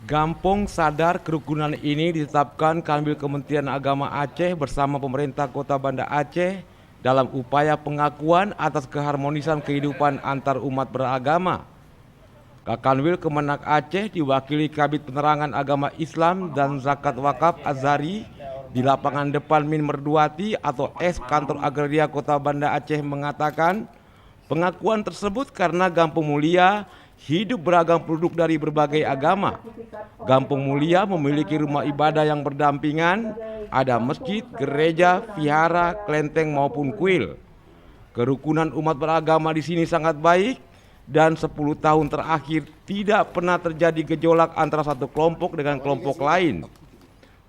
Kampung Sadar Kerukunan ini ditetapkan Kanwil Kementerian Agama Aceh bersama pemerintah Kota Banda Aceh dalam upaya pengakuan atas keharmonisan kehidupan antar umat beragama. Kanwil Kemenak Aceh diwakili Kabid Penerangan Agama Islam dan Zakat Wakaf Azhari di lapangan depan Min Merduati atau S Kantor Agraria Kota Banda Aceh mengatakan pengakuan tersebut karena Kampung Mulia hidup beragam penduduk dari berbagai agama. Kampung Mulia memiliki rumah ibadah yang berdampingan, ada masjid, gereja, vihara, kelenteng maupun kuil. Kerukunan umat beragama di sini sangat baik dan 10 tahun terakhir tidak pernah terjadi gejolak antara satu kelompok dengan kelompok lain.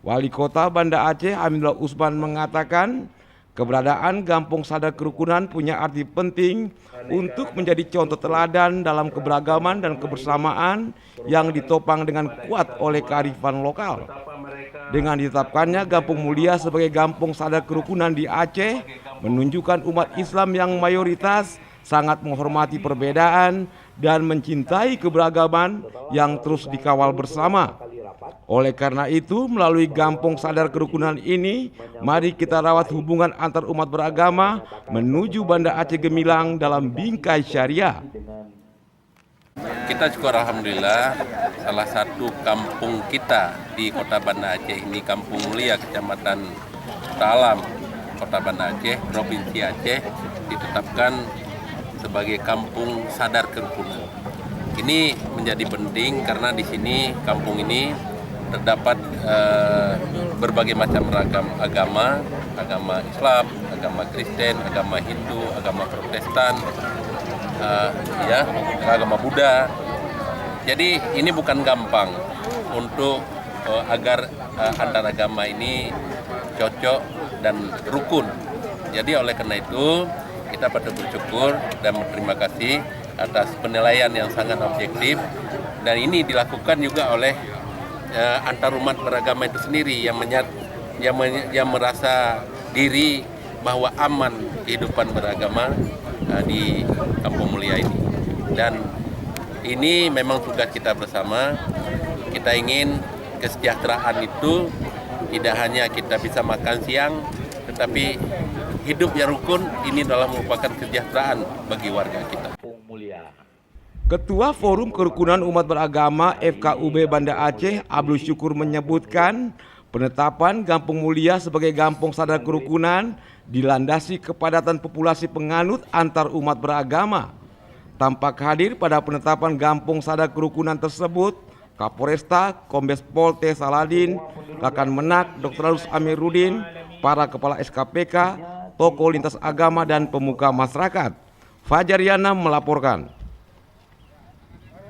Wali Kota Banda Aceh Aminullah Usman mengatakan keberadaan Kampung Sadar Kerukunan punya arti penting untuk menjadi contoh teladan dalam keberagaman dan kebersamaan yang ditopang dengan kuat oleh kearifan lokal. Dengan ditetapkannya Kampung Mulia sebagai Kampung Sadar Kerukunan di Aceh, menunjukkan umat Islam yang mayoritas sangat menghormati perbedaan dan mencintai keberagaman yang terus dikawal bersama. Oleh karena itu, melalui Kampung Sadar Kerukunan ini, mari kita rawat hubungan antar umat beragama menuju Banda Aceh gemilang dalam bingkai syariah. Kita syukur alhamdulillah salah satu kampung kita di Kota Banda Aceh ini Kampung Mulia, Kecamatan Talam, Kota Banda Aceh, Provinsi Aceh ditetapkan sebagai Kampung Sadar Kerukunan. Ini menjadi penting karena di sini kampung ini terdapat berbagai macam ragam agama, agama Islam, agama Kristen, agama Hindu, agama Protestan, agama Buddha. Jadi ini bukan gampang untuk agar antar agama ini cocok dan rukun. Jadi oleh karena itu kita patut bersyukur dan berterima kasih atas penilaian yang sangat objektif, dan ini dilakukan juga oleh antar umat beragama itu sendiri yang merasa diri bahwa aman kehidupan beragama di Kampung Mulia ini. Dan ini memang tugas kita bersama. Kita ingin kesejahteraan itu tidak hanya kita bisa makan siang, tetapi hidup yang rukun ini adalah merupakan kesejahteraan bagi warga kita. Ketua Forum Kerukunan Umat Beragama FKUB Banda Aceh Abdul Syukur menyebutkan penetapan Kampung Mulia sebagai Kampung Sadar Kerukunan dilandasi kepadatan populasi penganut antar umat beragama. Tampak hadir pada penetapan Kampung Sadar Kerukunan tersebut Kapolresta Kombes Pol T. Saladin, Kakan Menak Dr. Alus Amiruddin, para kepala SKPK, tokoh lintas agama dan pemuka masyarakat. Fajar Yana melaporkan.